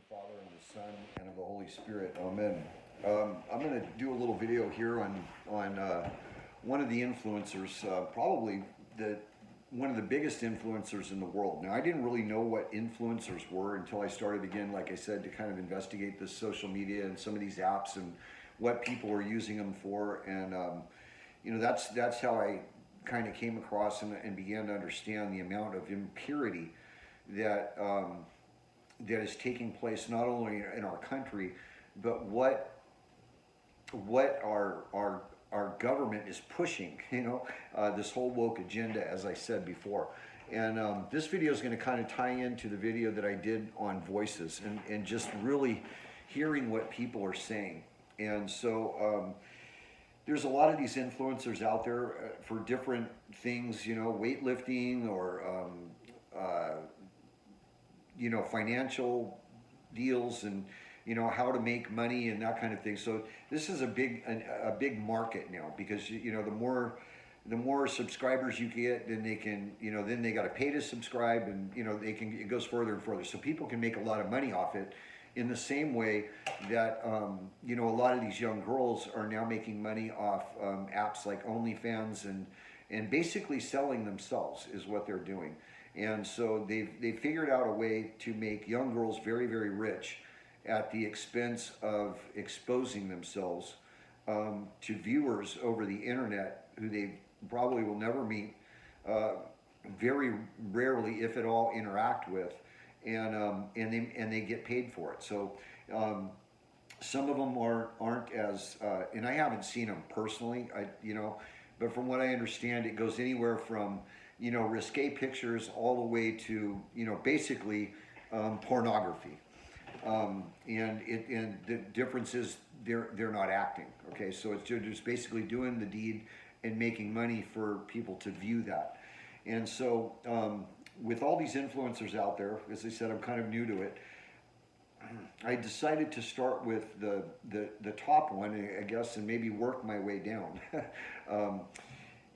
the Father, and of the Son, and of the Holy Spirit. Amen. I'm going to do a little video here on one of the influencers, probably the one of the biggest influencers in the world. Now, I didn't really know what influencers were until I started again, like I said, to kind of investigate this social media and some of these apps and what people are using them for. And that's how I kind of came across and began to understand the amount of impurity that that is taking place not only in our country, but what our government is pushing. This whole woke agenda, as I said before. And this video is going to kind of tie into the video that I did on voices and just really hearing what people are saying. And so there's a lot of these influencers out there for different things, weightlifting or financial deals and how to make money and that kind of thing. So this is a big market now, because the more subscribers you get, then they can then they got to pay to subscribe, and it goes further and further. So people can make a lot of money off it, in the same way that a lot of these young girls are now making money off apps like OnlyFans and basically selling themselves is what they're doing. And so they've figured out a way to make young girls very, very rich at the expense of exposing themselves to viewers over the internet who they probably will never meet, very rarely, if at all, interact with, and they get paid for it. So some of them aren't as, and I haven't seen them personally, but from what I understand, it goes anywhere from risque pictures all the way to basically pornography. And the difference is they're not acting. Okay, so it's just basically doing the deed and making money for people to view that. And so with all these influencers out there, as I said, I'm kind of new to it. I decided to start with the top one, I guess, and maybe work my way down.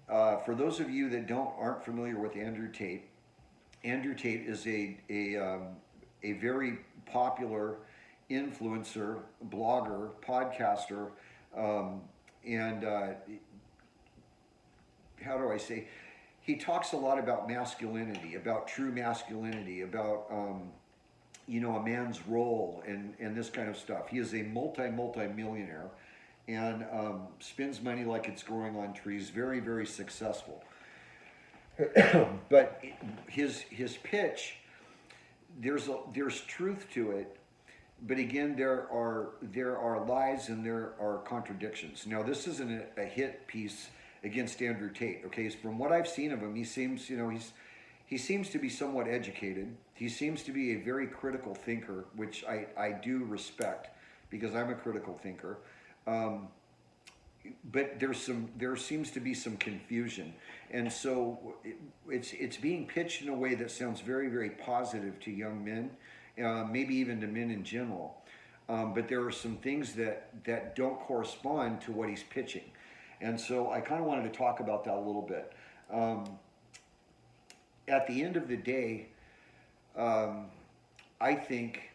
For those of you that aren't familiar with Andrew Tate is a very popular influencer, blogger, podcaster, and how do I say? He talks a lot about masculinity, about true masculinity, about a man's role and this kind of stuff. He is a multi-millionaire and spends money like it's growing on trees. Very, very successful. But his pitch, there's truth to it, but again, there are lies and there are contradictions. Now, this isn't a hit piece against Andrew Tate. Okay, from what I've seen of him, he seems to be somewhat educated. He seems to be a very critical thinker, which I do respect, because I'm a critical thinker. But there seems to be some confusion, and so it's being pitched in a way that sounds very, very positive to young men, maybe even to men in general. But there are some things that don't correspond to what he's pitching, and so I kind of wanted to talk about that a little bit. At the end of the day, I think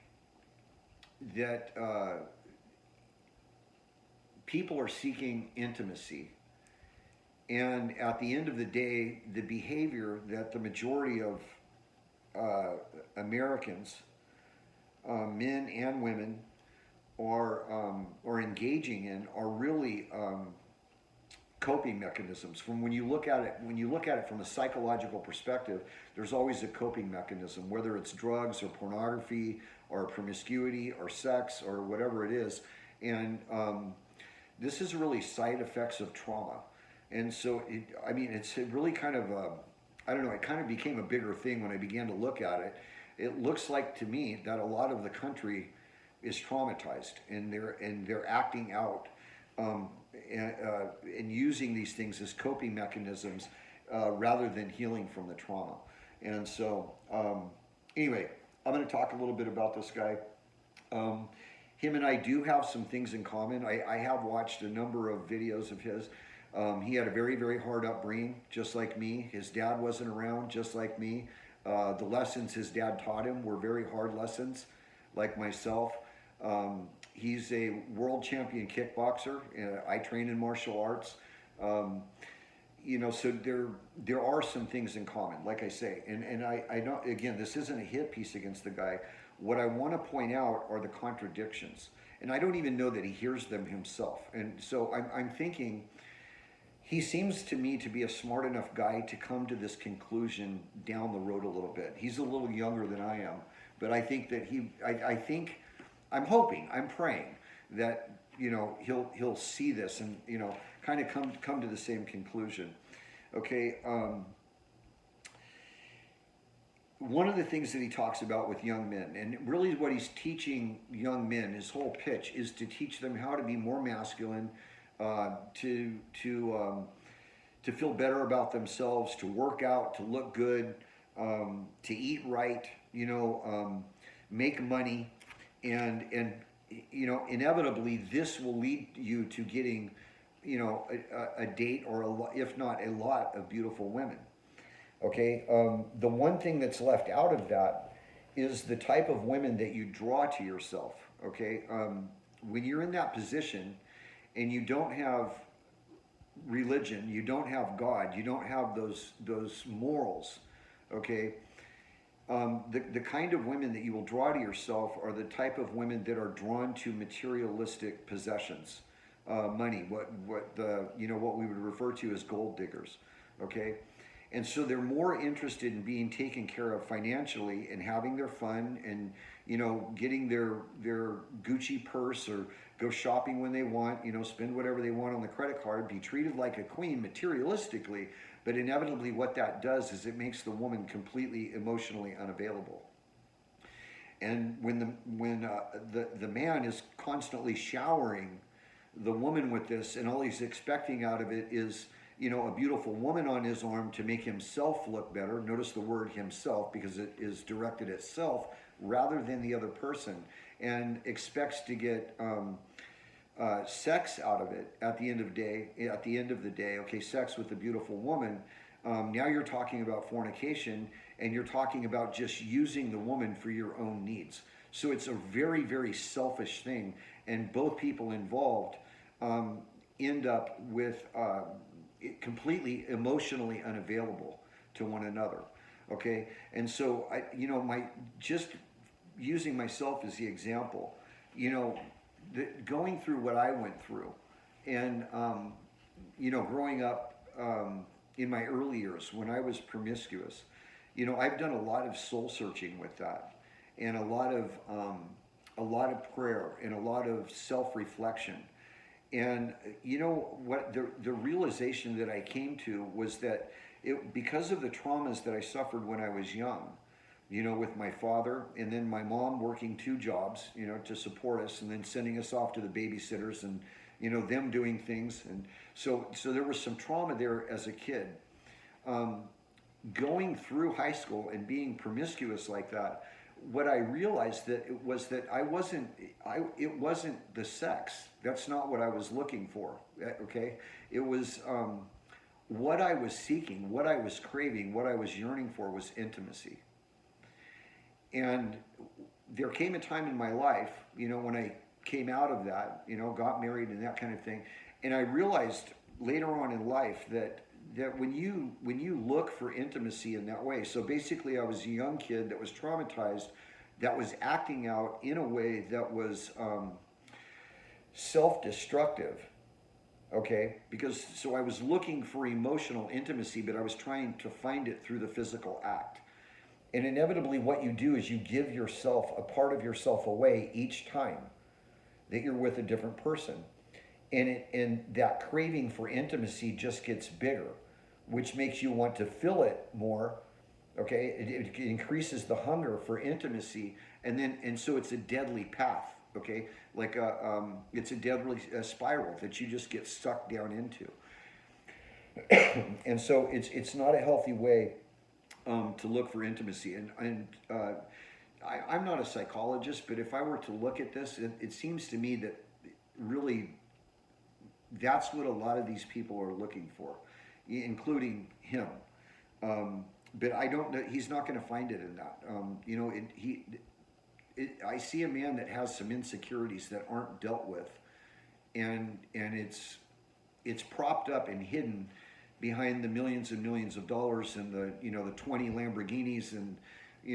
that people are seeking intimacy. And at the end of the day, the behavior that the majority of Americans, men and women, are engaging in are really coping mechanisms. When you look at it from a psychological perspective, there's always a coping mechanism, whether it's drugs or pornography or promiscuity or sex or whatever it is. And this is really side effects of trauma. And so, it's really kind of, I don't know, it kind of became a bigger thing when I began to look at it. It looks like to me that a lot of the country is traumatized, and they're acting out and using these things as coping mechanisms rather than healing from the trauma. And so, anyway, I'm going to talk a little bit about this guy. Him and I do have some things in common. I have watched a number of videos of his. He had a very, very hard upbringing, just like me. His dad wasn't around, just like me. The lessons his dad taught him were very hard lessons. like myself. He's a world champion kickboxer. I train in martial arts. Um, so there are some things in common, like I say, and I don't. Again, this isn't a hit piece against the guy. What I want to point out are the contradictions, and I don't even know that he hears them himself. And so I'm thinking he seems to me to be a smart enough guy to come to this conclusion down the road a little bit. He's a little younger than I am, but I think that I think, I'm hoping, I'm praying that he'll see this and kind of come to the same conclusion. Okay. One of the things that he talks about with young men, and really what he's teaching young men, his whole pitch is to teach them how to be more masculine, to feel better about themselves, to work out, to look good, to eat right, make money, and inevitably this will lead you to getting a date or if not a lot of beautiful women. Okay, the one thing that's left out of that is the type of women that you draw to yourself. Okay, when you're in that position and you don't have religion, you don't have God, you don't have those morals. Okay, the kind of women that you will draw to yourself are the type of women that are drawn to materialistic possessions, money, what we would refer to as gold diggers. Okay. And so they're more interested in being taken care of financially and having their fun and, getting their Gucci purse or go shopping when they want, spend whatever they want on the credit card, be treated like a queen materialistically. But inevitably what that does is it makes the woman completely emotionally unavailable. And when the man is constantly showering the woman with this and all he's expecting out of it is, a beautiful woman on his arm to make himself look better. Notice the word himself because it is directed at self rather than the other person, and expects to get sex out of it at the end of the day. Okay, sex with a beautiful woman. Now you're talking about fornication, and you're talking about just using the woman for your own needs. So it's a very, very selfish thing, and both people involved end up with completely emotionally unavailable to one another. Okay, and so just using myself as the example, going through what I went through, and growing up in my early years when I was promiscuous, I've done a lot of soul searching with that, and a lot of prayer and a lot of self-reflection. And what the realization that I came to was that because of the traumas that I suffered when I was young, with my father and then my mom working 2 jobs, to support us, and then sending us off to the babysitters and, them doing things. And so there was some trauma there as a kid. Going through high school and being promiscuous like that, what I realized was that it wasn't the sex. That's not what I was looking for. Okay, it was what I was seeking, what I was craving, what I was yearning for was intimacy. And there came a time in my life, when I came out of that, got married and that kind of thing, and I realized later on in life that when you look for intimacy in that way, so basically I was a young kid that was traumatized, that was acting out in a way that was self-destructive, okay? So I was looking for emotional intimacy, but I was trying to find it through the physical act. And inevitably what you do is you give yourself, a part of yourself away each time that you're with a different person. And that craving for intimacy just gets bigger, which makes you want to fill it more. Okay, it increases the hunger for intimacy, and so it's a deadly path. Okay, like it's a deadly spiral that you just get sucked down into. And so it's not a healthy way to look for intimacy. And I'm not a psychologist, but if I were to look at this, it seems to me that really that's what a lot of these people are looking for, including him. But I don't know. He's not going to find it in that. I see a man that has some insecurities that aren't dealt with, and it's propped up and hidden behind the millions and millions of dollars and the the 20 Lamborghinis and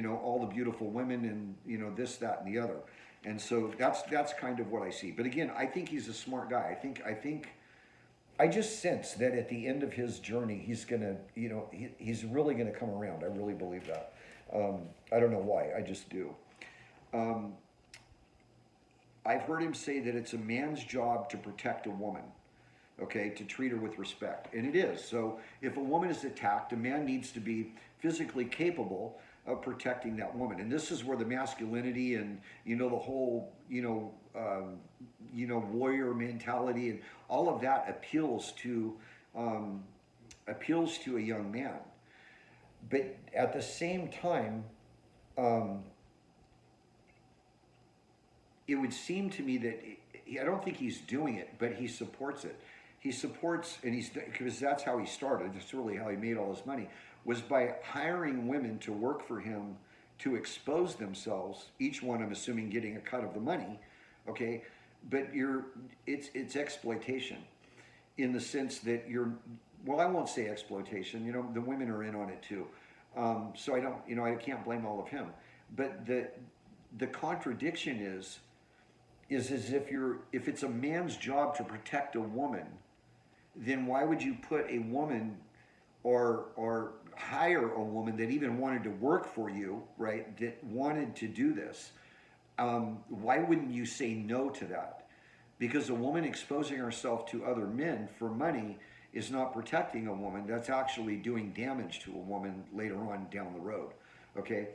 all the beautiful women and this, that, and the other. And so that's kind of what I see. But again, I think he's a smart guy. I just sense that at the end of his journey, he's gonna, he's really gonna come around. I really believe that. I don't know why. I just do. Um, I've heard him say that it's a man's job to protect a woman, okay, to treat her with respect. And it is. So if a woman is attacked, a man needs to be physically capable of protecting that woman. And this is where the masculinity and, the whole, warrior mentality and all of that appeals to a young man. But at the same time, it would seem to me that I don't think he's doing it, but he supports it. He supports, and because that's how he started. That's really how he made all his money, was by hiring women to work for him to expose themselves. Each one, I'm assuming, getting a cut of the money. Okay, but it's exploitation, in the sense that well, I won't say exploitation. The women are in on it too. So I don't, I can't blame all of him. But the contradiction is as if it's a man's job to protect a woman, then why would you put a woman or hire a woman that even wanted to work for you, right? That wanted to do this? Why wouldn't you say no to that? Because a woman exposing herself to other men for money is not protecting a woman. That's actually doing damage to a woman later on down the road. Okay.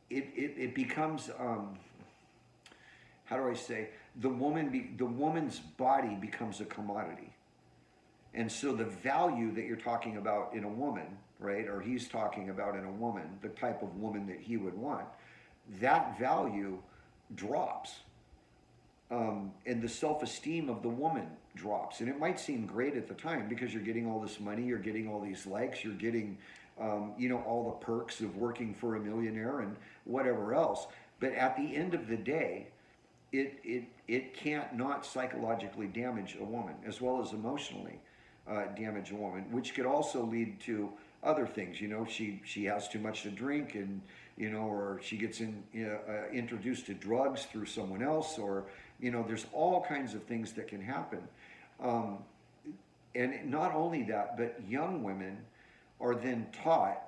It becomes, how do I say, the woman's body becomes a commodity. And so the value that you're talking about in a woman, right, or he's talking about in a woman, the type of woman that he would want, that value drops. And the self-esteem of the woman drops. And it might seem great at the time because you're getting all this money, you're getting all these likes, you're getting, all the perks of working for a millionaire and whatever else. But at the end of the day, it can't not psychologically damage a woman, as well as emotionally damage a woman, which could also lead to other things. She has too much to drink, and or she gets introduced to drugs through someone else, or there's all kinds of things that can happen. And not only that, but young women are then taught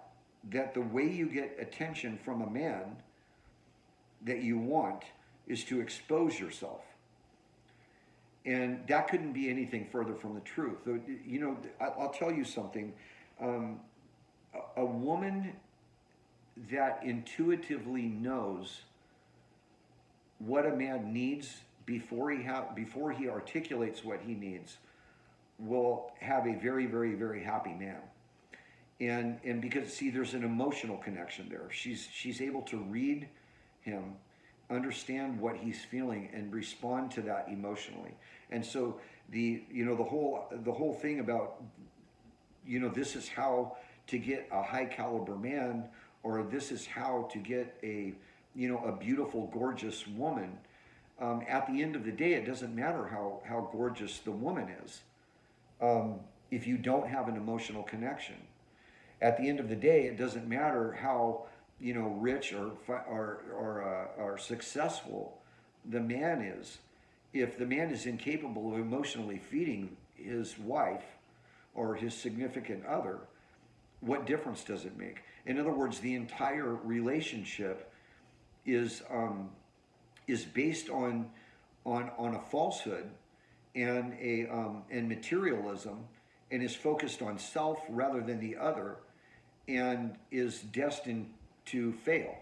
that the way you get attention from a man that you want is to expose yourself. And that couldn't be anything further from the truth. I'll tell you something. A woman that intuitively knows what a man needs before he articulates what he needs will have a very, very, very happy man. And because, see, there's an emotional connection there. She's able to read him, understand what he's feeling, and respond to that emotionally. And so the whole thing about this is how to get a high caliber man, or this is how to get a beautiful, gorgeous woman. At the end of the day, it doesn't matter how gorgeous the woman is if you don't have an emotional connection. At the end of the day, it doesn't matter how rich or successful the man is. If the man is incapable of emotionally feeding his wife or his significant other, what difference does it make? In other words, the entire relationship is based on a falsehood and and materialism, and is focused on self rather than the other, and is destined to fail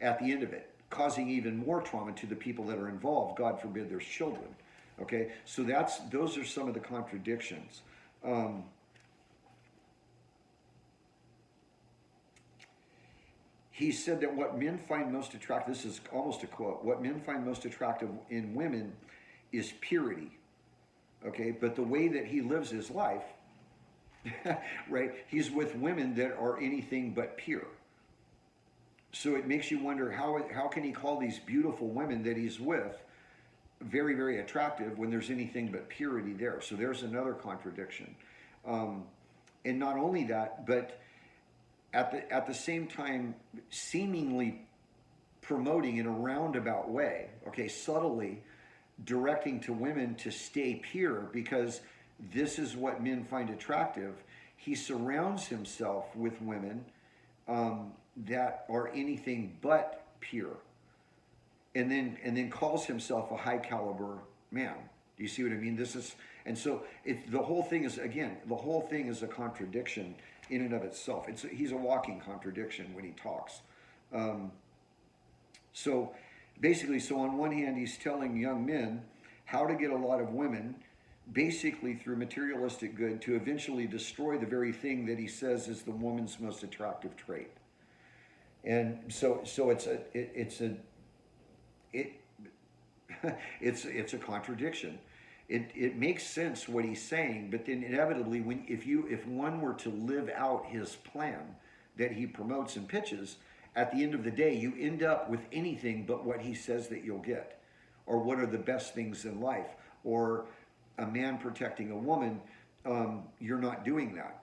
at the end of it, causing even more trauma to the people that are involved. God forbid there's children. Okay, so those are some of the contradictions. He said that what men find most attractive, this is almost a quote, what men find most attractive in women is purity. Okay, but the way that he lives his life right? He's with women that are anything but pure. So it makes you wonder how can he call these beautiful women that he's with very, very attractive when there's anything but purity there. So there's another contradiction. Um, and not only that, but at the same time, seemingly promoting in a roundabout way, okay, subtly directing to women to stay pure because this is what men find attractive. He surrounds himself with women that are anything but pure, and then calls himself a high caliber man. Do you see what I mean? This is, and so the whole thing is, again, the whole thing is a contradiction in and of itself. He's a walking contradiction when he talks. Um, so basically, so on one hand, he's telling young men how to get a lot of women, basically through materialistic good, to eventually destroy the very thing that he says is the woman's most attractive trait. And so it it's a contradiction. It makes sense what he's saying, but then inevitably, if one were to live out his plan that he promotes and pitches, at the end of the day, you end up with anything but what he says that you'll get, or what are the best things in life, or a man protecting a woman. You're not doing that.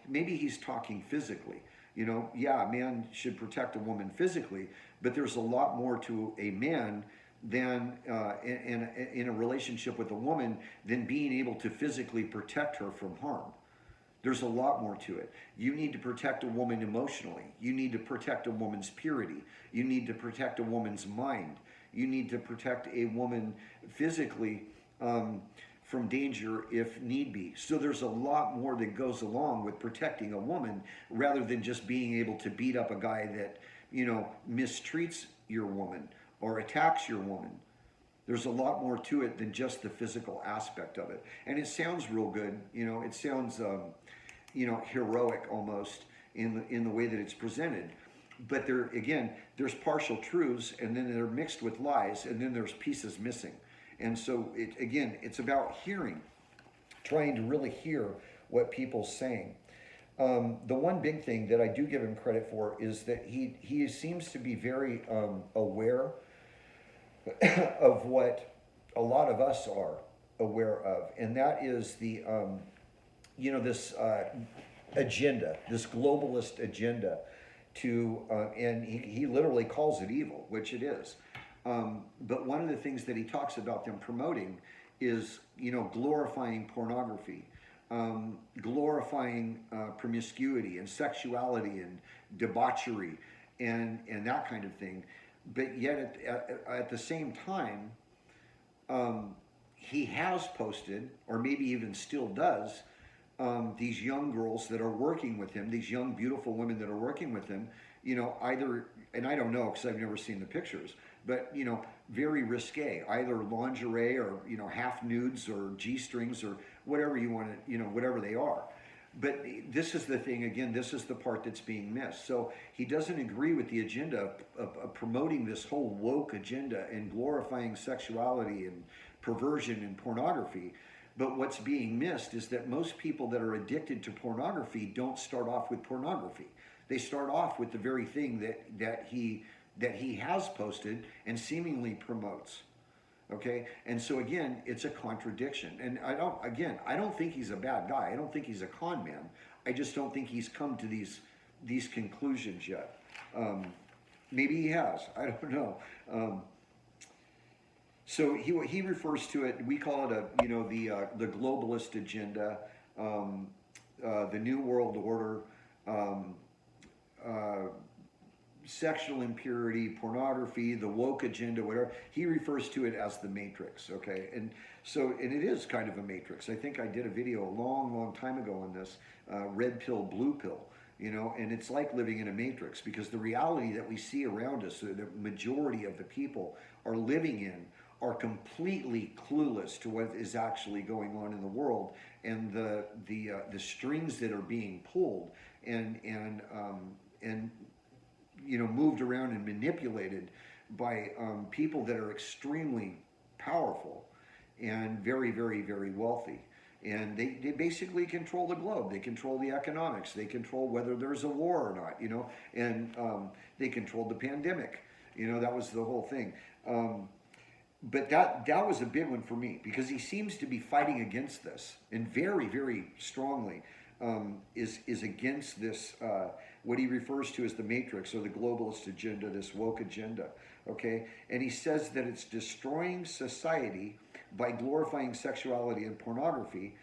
Maybe he's talking physically. Yeah, a man should protect a woman physically, but there's a lot more to a man than in a relationship with a woman than being able to physically protect her from harm. There's a lot more to it. You need to protect a woman emotionally. You need to protect a woman's purity. You need to protect a woman's mind. You need to protect a woman physically from danger if need be. So there's a lot more that goes along with protecting a woman rather than just being able to beat up a guy that, mistreats your woman or attacks your woman. There's a lot more to it than just the physical aspect of it. And it sounds real good. It sounds, heroic almost in the way that it's presented. But there's partial truths, and then they're mixed with lies, and then there's pieces missing. And so it's about hearing, trying to really hear what people's saying. The one big thing that I do give him credit for is that he seems to be very aware of what a lot of us are aware of, and that is this agenda, this globalist agenda and he literally calls it evil, which it is. But one of the things that he talks about them promoting is, glorifying pornography, glorifying promiscuity and sexuality and debauchery and that kind of thing. But yet at the same time, he has posted, or maybe even still does, these young girls that are working with him, these young, beautiful women that are working with him, either, and I don't know because I've never seen the pictures, but, very risque, either lingerie or, half nudes or G-strings or whatever you want to, whatever they are. But this is the thing, again, this is the part that's being missed. So he doesn't agree with the agenda of promoting this whole woke agenda and glorifying sexuality and perversion and pornography. But what's being missed is that most people that are addicted to pornography don't start off with pornography. They start off with the very thing that he has posted and seemingly promotes. Okay, and so again, it's a contradiction. And I don't think he's a bad guy. I don't think he's a con man. I just don't think he's come to these conclusions yet. Maybe he has. I don't know. So he refers to it. We call it the globalist agenda, the New World Order. Sexual impurity, pornography, the woke agenda, whatever. He refers to it as the matrix, okay? And it is kind of a matrix. I think I did a video a long, long time ago on this, red pill, blue pill, and it's like living in a matrix because the reality that we see around us, the majority of the people are living in, are completely clueless to what is actually going on in the world and the strings that are being pulled and moved around and manipulated by people that are extremely powerful and very, very, very wealthy. and they basically control the globe. They control the economics. They control whether there's a war or not, you know, and they controlled the pandemic. You know, that was the whole thing. But that was a big one for me, because he seems to be fighting against this, and very, very strongly is against this, what he refers to as the matrix, or the globalist agenda, this woke agenda. Okay, and he says that it's destroying society by glorifying sexuality and pornography,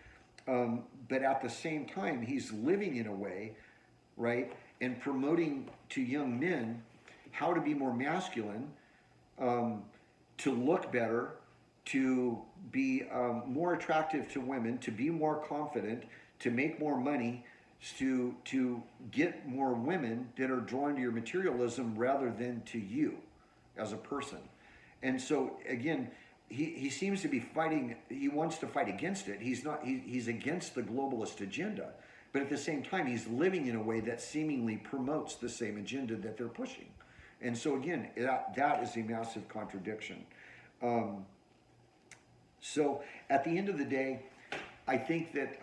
but at the same time he's living in a way, right, and promoting to young men how to be more masculine, to look better, to be more attractive to women, to be more confident, to make more money, to get more women that are drawn to your materialism rather than to you as a person. And so again, he seems to be fighting. He wants to fight against it. He's against the globalist agenda, but at the same time he's living in a way that seemingly promotes the same agenda that they're pushing. And so again, that is a massive contradiction. So at the end of the day, I think that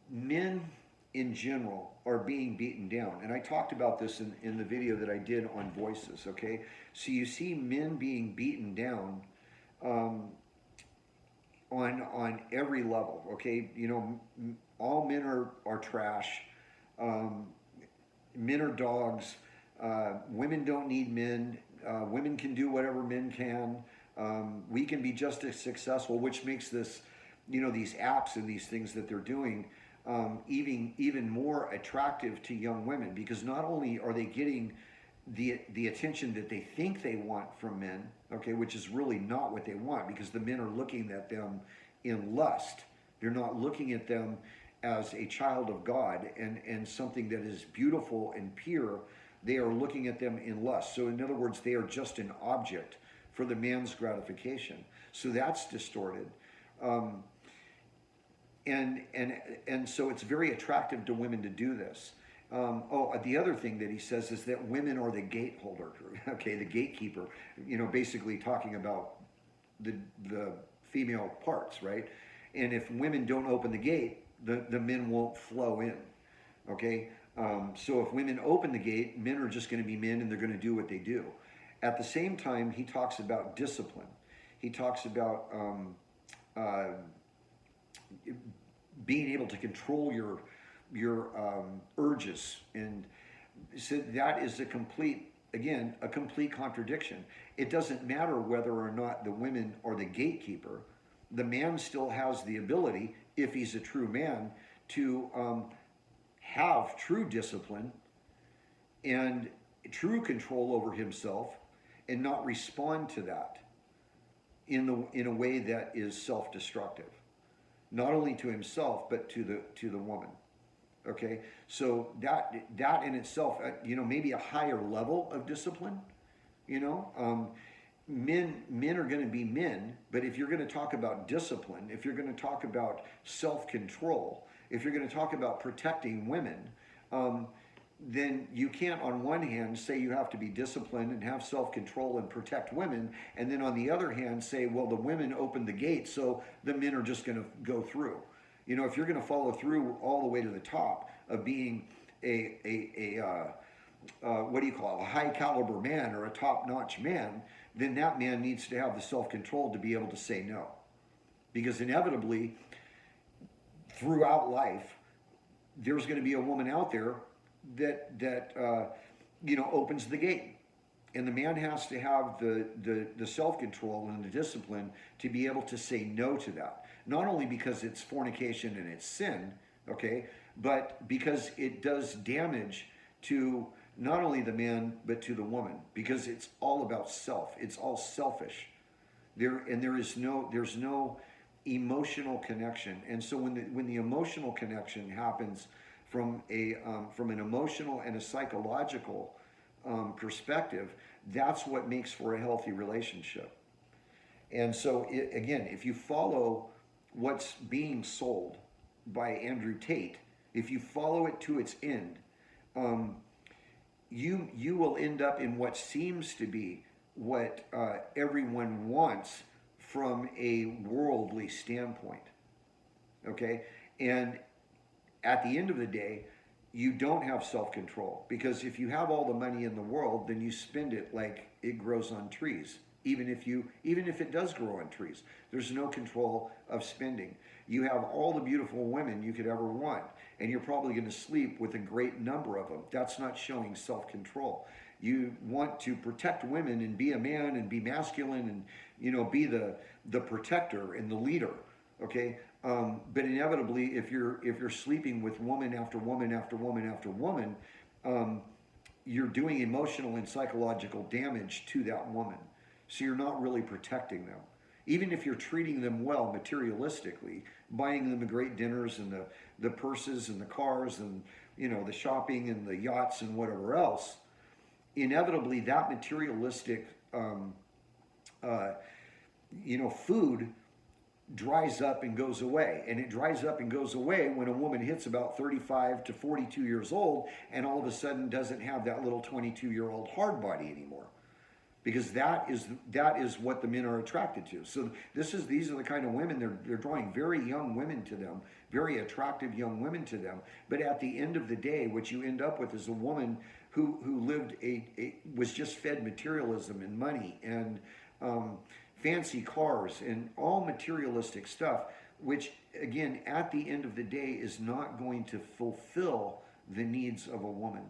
men in general are being beaten down. And I talked about this in the video that I did on voices, okay? So you see men being beaten down on every level, okay? You know, all men are trash. Men are dogs. Women don't need men. Women can do whatever men can. We can be just as successful, which makes this, you know, these apps and these things that they're doing even more attractive to young women, because not only are they getting the attention that they think they want from men, okay, which is really not what they want, because the men are looking at them in lust. They're not looking at them as a child of God and something that is beautiful and pure. They are looking at them in lust. So in other words, they are just an object for the man's gratification. So that's distorted. And so it's very attractive to women to do this. The other thing that he says is that women are the gateholder, okay, the gatekeeper, you know, basically talking about the female parts, right? And if women don't open the gate, the men won't flow in, okay? So if women open the gate, men are just going to be men, and they're going to do what they do. At the same time, he talks about discipline. He talks about being able to control your urges, and so that is a complete contradiction. It doesn't matter whether or not the women are the gatekeeper. The man still has the ability, if he's a true man, to have true discipline and true control over himself, and not respond to that in a way that is self-destructive, not only to himself but to the woman. Okay, so that in itself, you know, maybe a higher level of discipline. You know, men are going to be men, but if you're going to talk about discipline, if you're going to talk about self-control, if you're going to talk about protecting women, then you can't on one hand say you have to be disciplined and have self-control and protect women, and then on the other hand say, well, the women opened the gate, so the men are just going to go through. You know, if you're going to follow through all the way to the top of being what do you call it, a high caliber man or a top-notch man, then that man needs to have the self-control to be able to say no. Because inevitably, throughout life, there's going to be a woman out there that you know, opens the gate. And the man has to have the self-control and the discipline to be able to say no to that. Not only because it's fornication and it's sin, okay, but because it does damage to not only the man, but to the woman. Because it's all about self. It's all selfish. There's no emotional connection. And so when the emotional connection happens from an emotional and a psychological perspective, that's what makes for a healthy relationship. And so again, if you follow what's being sold by Andrew Tate, if you follow it to its end, you will end up in what seems to be what everyone wants from a worldly standpoint. Okay, and at the end of the day, you don't have self-control, because if you have all the money in the world, then you spend it like it grows on trees. Even if it does grow on trees, there's no control of spending. You have all the beautiful women you could ever want, and you're probably going to sleep with a great number of them. That's not showing self-control. You want to protect women and be a man and be masculine and, be the protector and the leader. Okay, but inevitably, if you're sleeping with woman after woman after woman after woman, you're doing emotional and psychological damage to that woman. So you're not really protecting them. Even if you're treating them well materialistically, buying them the great dinners and the purses and the cars and the shopping and the yachts and whatever else, inevitably that materialistic food dries up and goes away. And it dries up and goes away when a woman hits about 35 to 42 years old and all of a sudden doesn't have that little 22-year-old hard body anymore. Because that is what the men are attracted to. So these are the kind of women, they're drawing very young women to them, very attractive young women to them. But at the end of the day, what you end up with is a woman who lived was just fed materialism and money and fancy cars and all materialistic stuff, which again, at the end of the day, is not going to fulfill the needs of a woman.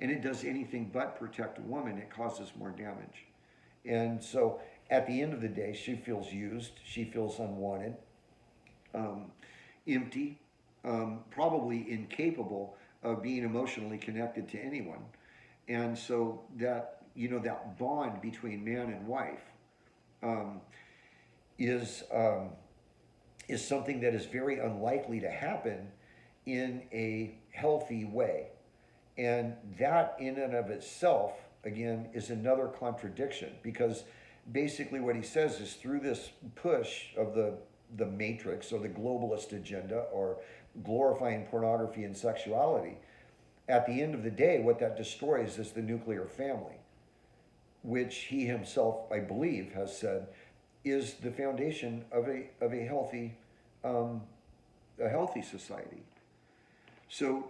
And it does anything but protect a woman. It causes more damage. And so at the end of the day, she feels used. She feels unwanted, empty, probably incapable of being emotionally connected to anyone. And so that bond between man and wife is something that is very unlikely to happen in a healthy way. And that in and of itself, again, is another contradiction, because basically what he says is through this push of the matrix or the globalist agenda or glorifying pornography and sexuality, at the end of the day, what that destroys is the nuclear family, which he himself, I believe, has said is the foundation of a healthy society. So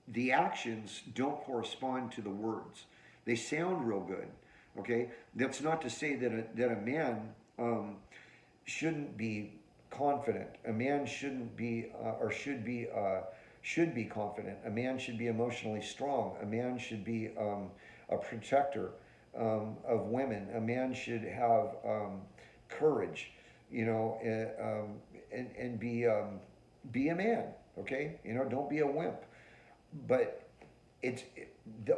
the actions don't correspond to the words. They sound real good, okay? That's not to say that a man shouldn't be confident. A man shouldn't be should be confident. A man should be emotionally strong. A man should be a protector of women. A man should have courage, and be a man. Okay, don't be a wimp. But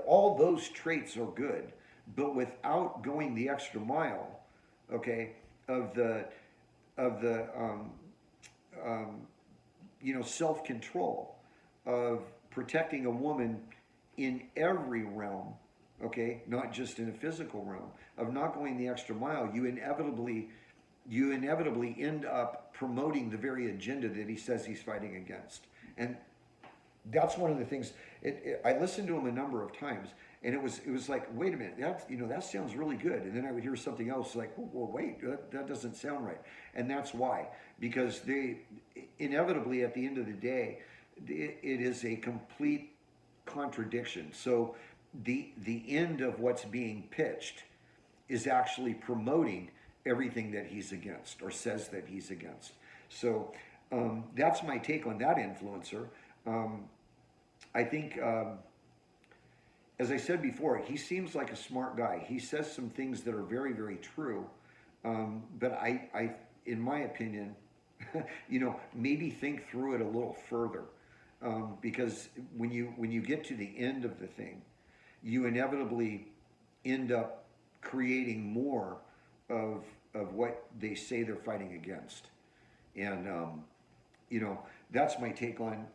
all those traits are good, but without going the extra mile, okay, of the self-control of protecting a woman in every realm, okay, not just in a physical realm, of not going the extra mile, you inevitably end up promoting the very agenda that he says he's fighting against. And that's one of the things. I listened to him a number of times, and it was like, wait a minute, that sounds really good. And then I would hear something else like, oh, well, wait, that doesn't sound right. And that's why, because they inevitably at the end of the day, it is a complete contradiction. So the end of what's being pitched is actually promoting everything that he's against or says that he's against. So that's my take on that influencer. I think, as I said before, he seems like a smart guy. He says some things that are very, very true. But I, in my opinion, maybe think through it a little further. Because when you get to the end of the thing, you inevitably end up creating more of what they say they're fighting against. And that's my take on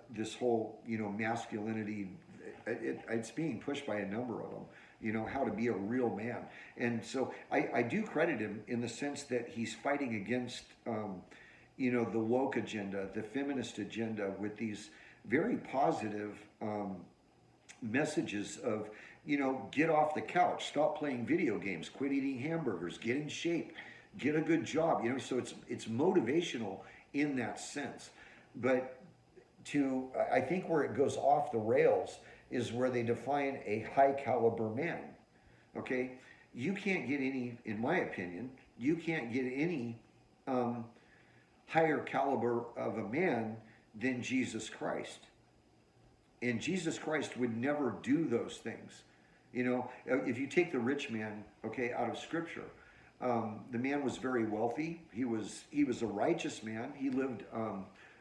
this whole masculinity. It's being pushed by a number of them. How to be a real man. And so I do credit him in the sense that he's fighting against the woke agenda, the feminist agenda, with these very positive messages of get off the couch, stop playing video games, quit eating hamburgers, get in shape, get a good job. So it's motivational in that sense. But I think where it goes off the rails is where they define a high caliber man. Okay, you can't get any, in my opinion, you can't get any higher caliber of a man than Jesus Christ. And Jesus Christ would never do those things. If you take the rich man, okay, out of Scripture, the man was very wealthy. He was a righteous man. He lived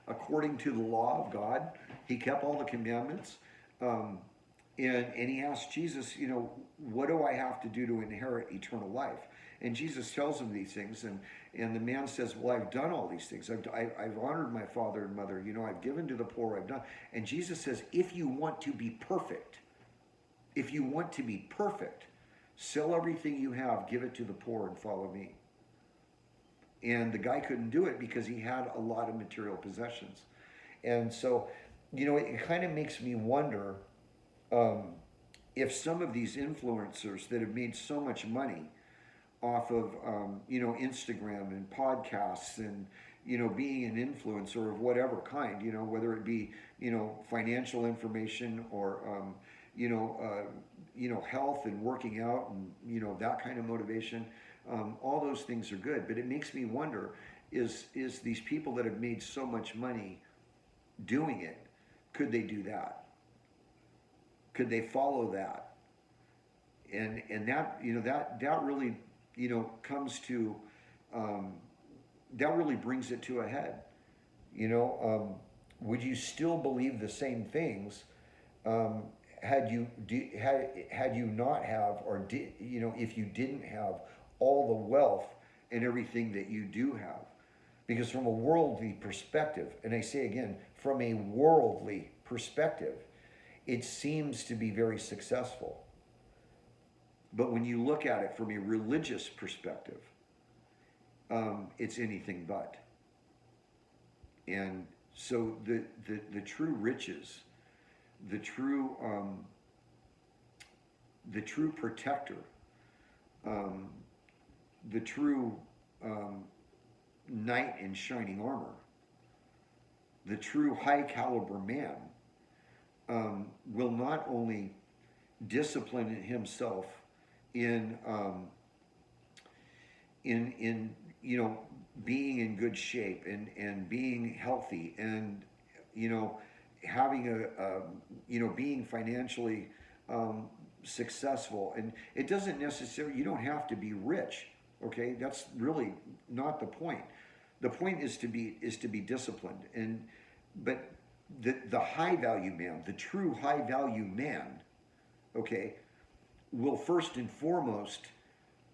according to the law of God. He kept all the commandments. And he asked Jesus, what do I have to do to inherit eternal life? And Jesus tells him these things, and the man says, well, I've done all these things. I've honored my father and mother. I've given to the poor. I've done. And Jesus says, if you want to be perfect, sell everything you have, give it to the poor, and follow me. And the guy couldn't do it because he had a lot of material possessions. And so, it kind of makes me wonder if some of these influencers that have made so much money off of Instagram and podcasts and being an influencer of whatever kind, whether it be financial information or health and working out and that kind of motivation, all those things are good. But it makes me wonder, is these people that have made so much money doing it, could they do that? Could they follow that? And that that really comes to that really brings it to a head. Would you still believe the same things had you not have, or if you didn't have all the wealth and everything that you do have? Because from a worldly perspective, and I say again, from a worldly perspective, it seems to be very successful. But when you look at it from a religious perspective, it's anything but. And so the true riches, the true protector, the true knight in shining armor, the true high caliber man, will not only discipline himself in being in good shape and being healthy and having being financially successful. And it doesn't necessarily, you don't have to be rich. Okay, that's really not the point. The point is to be disciplined. But the high value man, the true high value man, okay, will first and foremost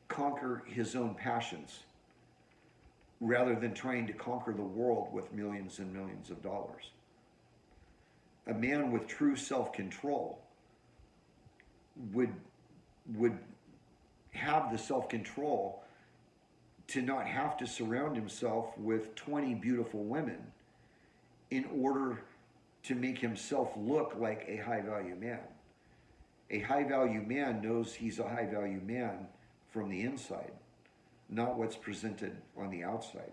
conquer his own passions rather than trying to conquer the world with millions and millions of dollars. A man with true self-control would have the self-control to not have to surround himself with 20 beautiful women in order to make himself look like a high-value man. A high-value man knows he's a high-value man from the inside, not what's presented on the outside.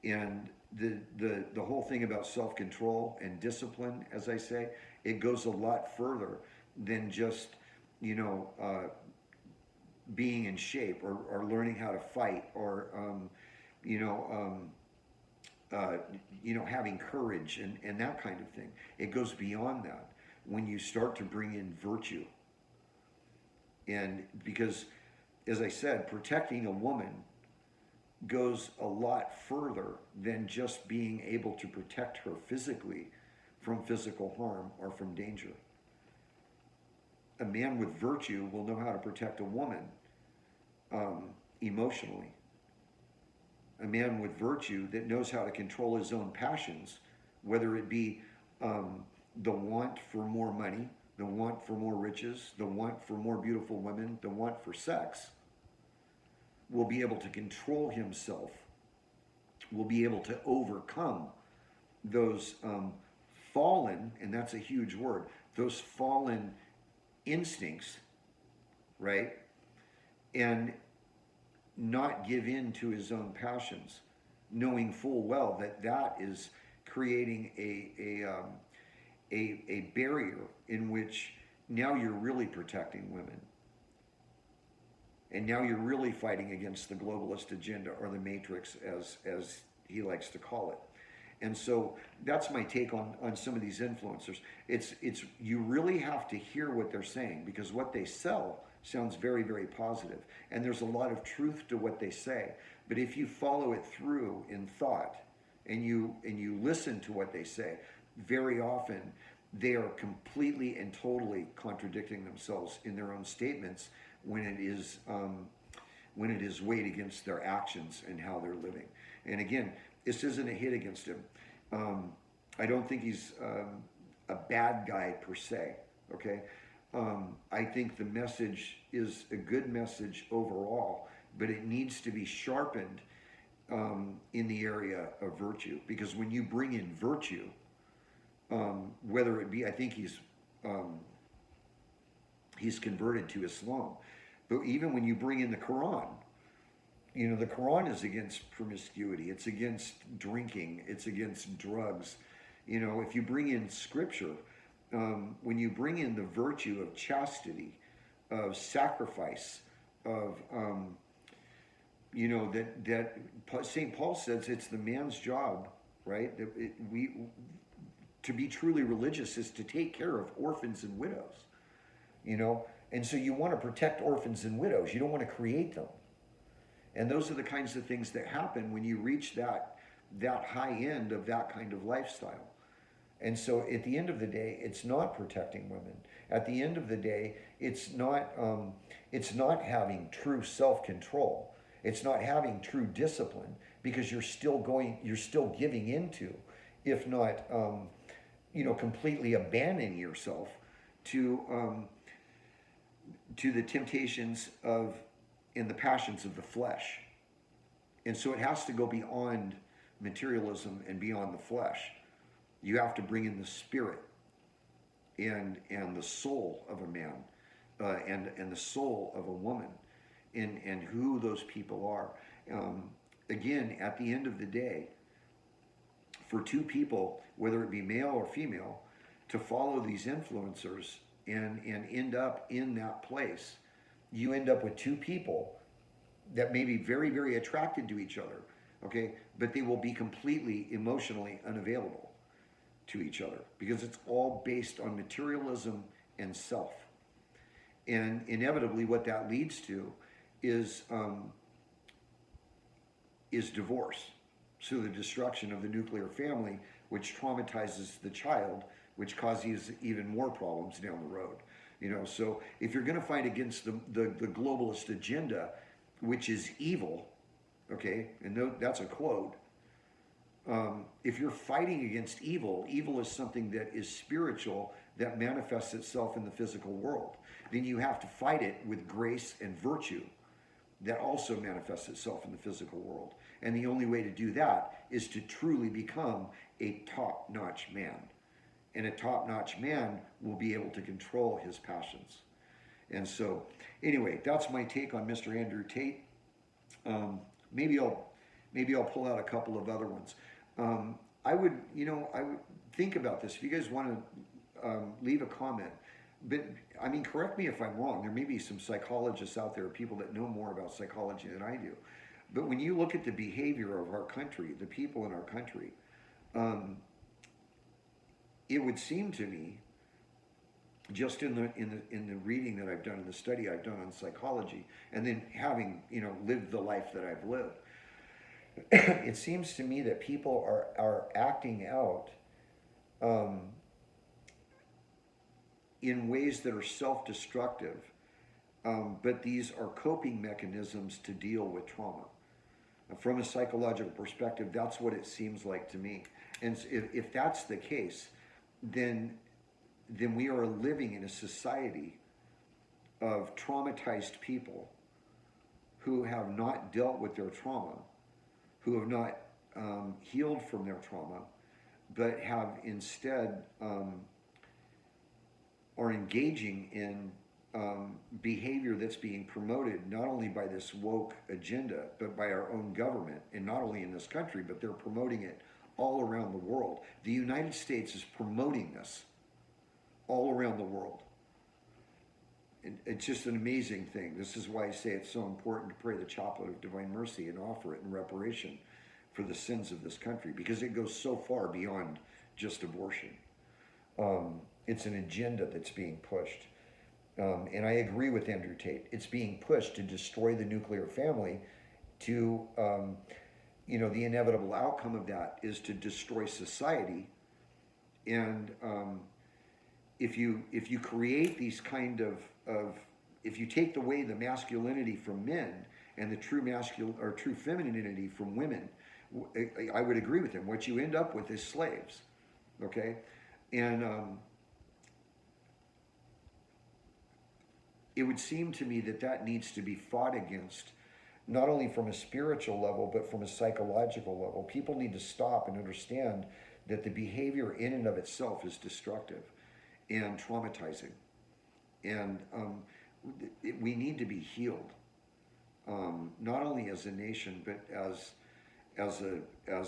And the whole thing about self-control and discipline, as I say, it goes a lot further than just, being in shape or learning how to fight or, having courage and that kind of thing. It goes beyond that when you start to bring in virtue. And because, as I said, protecting a woman goes a lot further than just being able to protect her physically from physical harm or from danger. A man with virtue will know how to protect a woman emotionally. A man with virtue that knows how to control his own passions, whether it be the want for more money, the want for more riches, the want for more beautiful women, the want for sex, will be able to control himself, will be able to overcome those fallen, and that's a huge word, those fallen instincts, right? And not give in to his own passions, knowing full well that that is creating a barrier in which now you're really protecting women. And now you're really fighting against the globalist agenda, or the matrix, as he likes to call it. And so that's my take on some of these influencers. It's you really have to hear what they're saying, because what they sell sounds very, very positive. And there's a lot of truth to what they say. But if you follow it through in thought, and you listen to what they say, very often they are completely and totally contradicting themselves in their own statements when it is weighed against their actions and how they're living. And again, this isn't a hit against him. I don't think he's a bad guy per se. Okay, I think the message is a good message overall, but it needs to be sharpened in the area of virtue. Because when you bring in virtue, whether it be, I think he's converted to Islam, but even when you bring in the Quran, you know, the Quran is against promiscuity, it's against drinking, it's against drugs. You know, if you bring in scripture, when you bring in the virtue of chastity, of sacrifice, of you know, that St. Paul says it's the man's job, right? That to be truly religious is to take care of orphans and widows, you know. And so you want to protect orphans and widows. You don't want to create them. And those are the kinds of things that happen when you reach that high end of that kind of lifestyle. And so at the end of the day, it's not protecting women. At the end of the day, it's not having true self-control. It's not having true discipline, because you're still giving into, if not, you know, completely abandoning yourself to the temptations of and the passions of the flesh. And so it has to go beyond materialism and beyond the flesh. You have to bring in the spirit and the soul of a man, and the soul of a woman, and who those people are. Again, at the end of the day, for two people, whether it be male or female, to follow these influencers and end up in that place, you end up with two people that may be very, very attracted to each other, okay, but they will be completely emotionally unavailable to each other, because it's all based on materialism and self. And inevitably what that leads to is divorce. So the destruction of the nuclear family, which traumatizes the child, which causes even more problems down the road. You know, so if you're going to fight against the globalist agenda, which is evil, okay, and that's a quote. If you're fighting against evil, evil is something that is spiritual, that manifests itself in the physical world. Then you have to fight it with grace and virtue that also manifests itself in the physical world. And the only way to do that is to truly become a top-notch man. And a top-notch man will be able to control his passions. And so, anyway, that's my take on Mr. Andrew Tate. Maybe I'll pull out a couple of other ones. I would think about this. If you guys want to leave a comment, but I mean, correct me if I'm wrong. There may be some psychologists out there, people that know more about psychology than I do. But when you look at the behavior of our country, the people in our country, it would seem to me, just in the reading that I've done, in the study I've done on psychology, and then having lived the life that I've lived, it seems to me that people are acting out in ways that are self-destructive, but these are coping mechanisms to deal with trauma. From a psychological perspective, that's what it seems like to me. And if that's the case, then we are living in a society of traumatized people who have not dealt with their trauma, who have not healed from their trauma, but have instead are engaging in behavior that's being promoted not only by this woke agenda, but by our own government, and not only in this country, but they're promoting it all around the world. The United States is promoting this all around the world. And it's just an amazing thing. This is why I say it's so important to pray the chaplet of divine mercy and offer it in reparation for the sins of this country, because it goes so far beyond just abortion. It's an agenda that's being pushed. And I agree with Andrew Tate. It's being pushed to destroy the nuclear family. To, the inevitable outcome of that is to destroy society. And if you create these kind of if you take away the masculinity from men and the true true femininity from women, I would agree with him. What you end up with is slaves. Okay, and it would seem to me that needs to be fought against, not only from a spiritual level, but from a psychological level. People need to stop and understand that the behavior in and of itself is destructive and traumatizing. And we need to be healed, not only as a nation, but as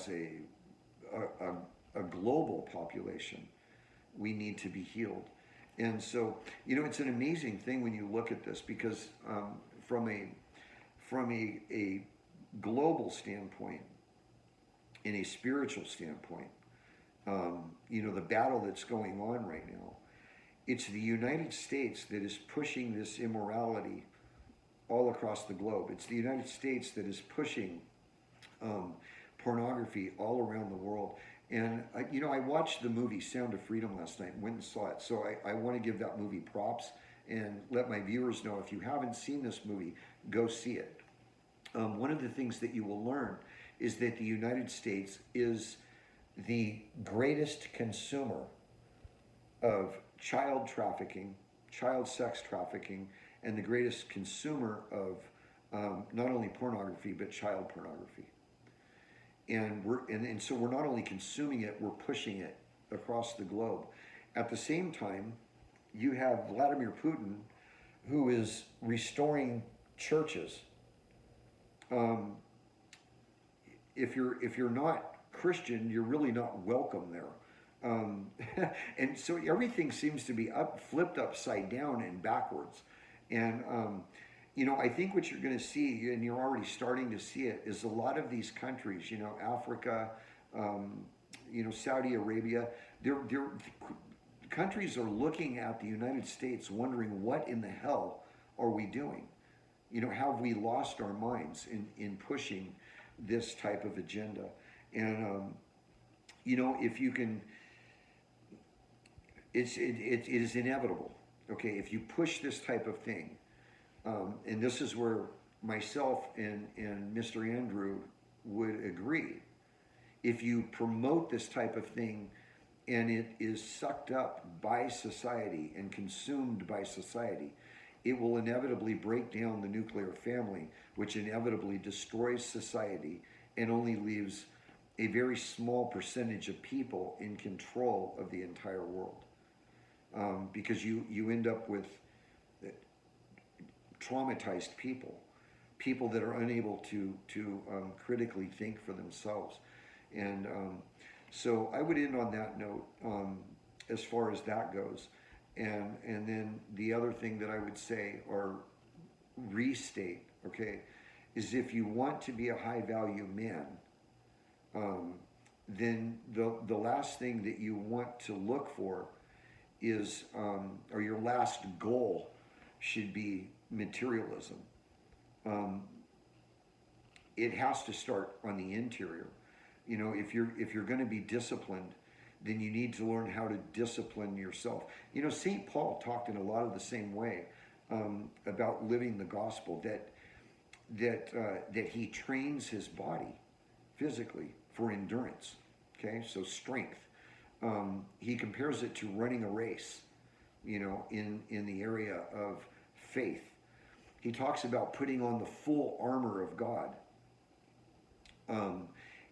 a global population. We need to be healed. And so, it's an amazing thing when you look at this, because from a global standpoint, in a spiritual standpoint, the battle that's going on right now, it's the United States that is pushing this immorality all across the globe. It's the United States that is pushing pornography all around the world. And, I watched the movie Sound of Freedom last night and went and saw it. So I want to give that movie props and let my viewers know, if you haven't seen this movie, go see it. One of the things that you will learn is that the United States is the greatest consumer of child trafficking, child sex trafficking, and the greatest consumer of not only pornography, but child pornography. And so we're not only consuming it, we're pushing it across the globe. At the same time, you have Vladimir Putin, who is restoring churches. If you're not Christian, you're really not welcome there. And so everything seems to be flipped upside down and backwards. And I think what you're going to see, and you're already starting to see it, is a lot of these countries, Africa, Saudi Arabia, countries are looking at the United States wondering, what in the hell are we doing? Have we lost our minds in pushing this type of agenda? And, if you can, it is inevitable. Okay, if you push this type of thing, and this is where myself and Mr. Andrew would agree. If you promote this type of thing and it is sucked up by society and consumed by society, it will inevitably break down the nuclear family, which inevitably destroys society and only leaves a very small percentage of people in control of the entire world. Because you end up with traumatized people that are unable to critically think for themselves. And so I would end on that note as far as that goes. And then the other thing that I would say, or restate, okay, is if you want to be a high value man, then the last thing that you want to look for is, or your last goal should be materialism. It has to start on the interior. If you're going to be disciplined, then you need to learn how to discipline yourself. St. Paul talked in a lot of the same way about living the gospel, that he trains his body physically for endurance. Okay, so strength. He compares it to running a race, in the area of faith. He talks about putting on the full armor of God,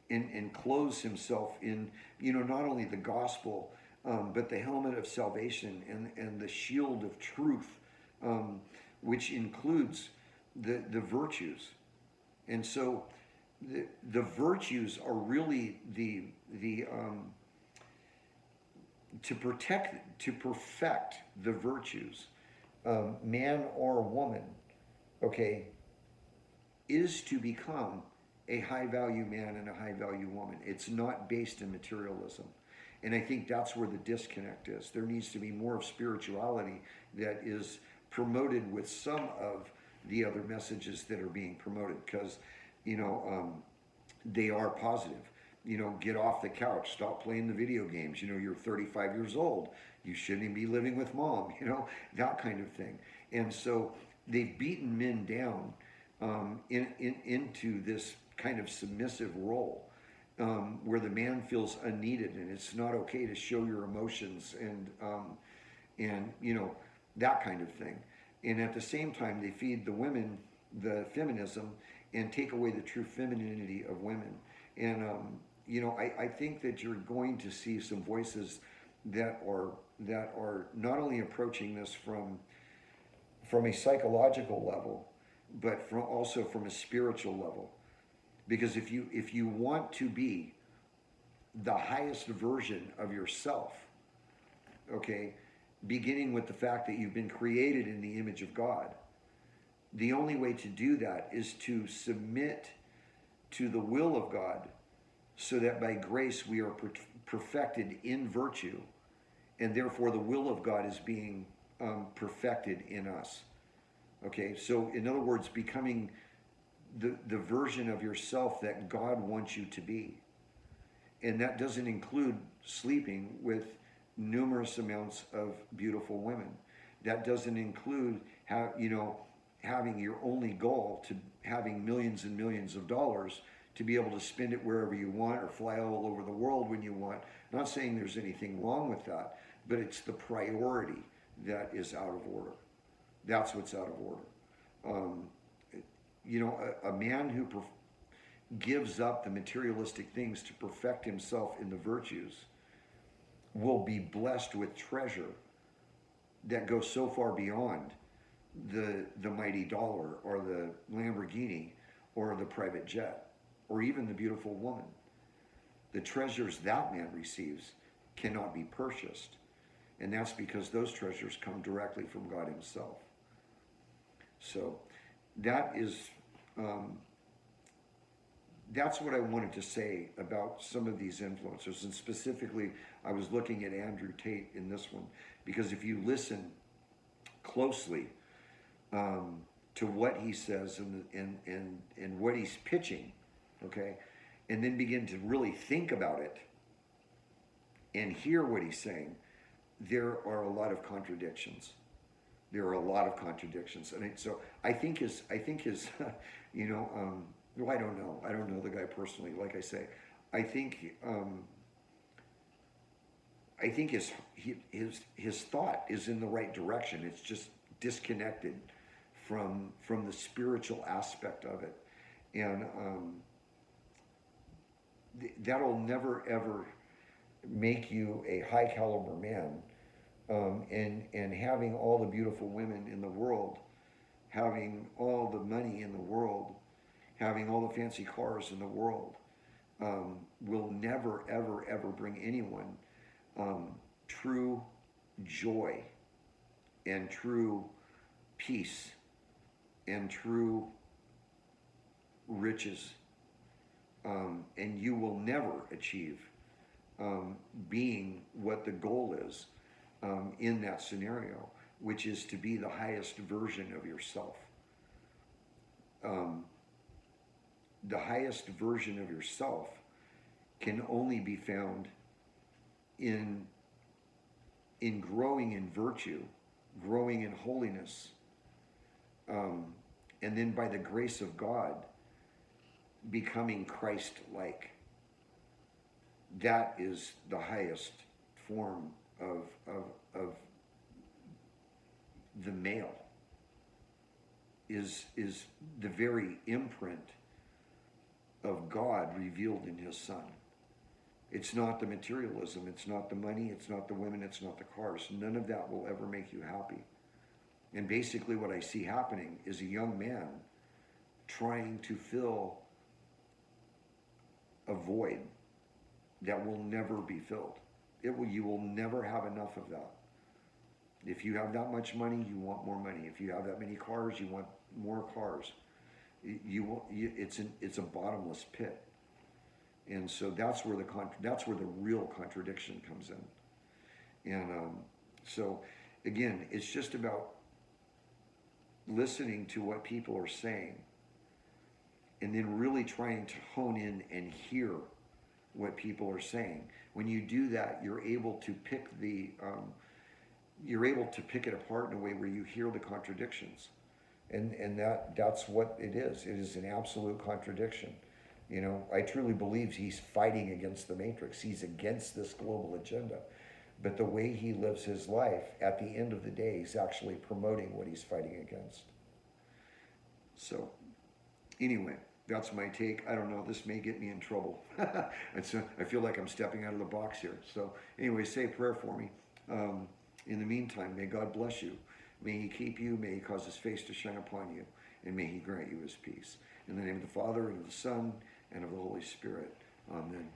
and clothes himself in, not only the gospel, but the helmet of salvation and the shield of truth, which includes the virtues. And so the virtues are really the to perfect the virtues, man or woman, okay, is to become a high value man and a high value woman. It's not based in materialism. And I think that's where the disconnect is. There needs to be more of spirituality that is promoted with some of the other messages that are being promoted, because, they are positive. Get off the couch, stop playing the video games. You're 35 years old. You shouldn't be living with mom, that kind of thing. And so they've beaten men down into this kind of submissive role, where the man feels unneeded, and it's not okay to show your emotions and that kind of thing. And at the same time, they feed the women the feminism and take away the true femininity of women. And I think that you're going to see some voices that are not only approaching this from a psychological level, but also from a spiritual level. Because if you want to be the highest version of yourself, okay, beginning with the fact that you've been created in the image of God, the only way to do that is to submit to the will of God, so that by grace we are perfected in virtue, and therefore the will of God is being perfected in us. Okay, so in other words, becoming the version of yourself that God wants you to be. And that doesn't include sleeping with numerous amounts of beautiful women. That doesn't include having your only goal to having millions and millions of dollars to be able to spend it wherever you want or fly all over the world when you want. I'm not saying there's anything wrong with that, but it's the priority that is out of order. That's what's out of order. A man who gives up the materialistic things to perfect himself in the virtues will be blessed with treasure that goes so far beyond the mighty dollar or the Lamborghini or the private jet or even the beautiful woman. The treasures that man receives cannot be purchased, and that's because those treasures come directly from God himself. So that's what I wanted to say about some of these influencers. And specifically, I was looking at Andrew Tate in this one, because if you listen closely to what he says and what he's pitching, okay, and then begin to really think about it and hear what he's saying, there are a lot of contradictions. There are a lot of contradictions, and so I think his, well, I don't know. I don't know the guy personally. Like I say, I think his thought is in the right direction. It's just disconnected from the spiritual aspect of it, and that'll never ever make you a high caliber man. And having all the beautiful women in the world, having all the money in the world, having all the fancy cars in the world, will never, ever, ever bring anyone true joy and true peace and true riches. And you will never achieve being what the goal is in that scenario, which is to be the highest version of yourself. The highest version of yourself can only be found in growing in virtue, growing in holiness, and then by the grace of God, becoming Christ-like. That is the highest form of the male, is the very imprint of God revealed in his Son. It's not the materialism, it's not the money, it's not the women, it's not the cars. None of that will ever make you happy. And basically what I see happening is a young man trying to fill a void that will never be filled. You will never have enough of that. If you have that much money, you want more money. If you have that many cars, you want more cars. It's a bottomless pit. And so that's where the real contradiction comes in. And so again, it's just about listening to what people are saying and then really trying to hone in and hear what people are saying. When you do that, you're able to pick it apart in a way where you hear the contradictions. And that's what it is. It is an absolute contradiction. You know, I truly believe he's fighting against the matrix. He's against this global agenda. But the way he lives his life, at the end of the day, he's actually promoting what he's fighting against. So, anyway, that's my take. I don't know, this may get me in trouble. I feel like I'm stepping out of the box here. So, anyway, say a prayer for me. In the meantime, may God bless you. May he keep you. May he cause his face to shine upon you. And may he grant you his peace. In the name of the Father, and of the Son, and of the Holy Spirit. Amen.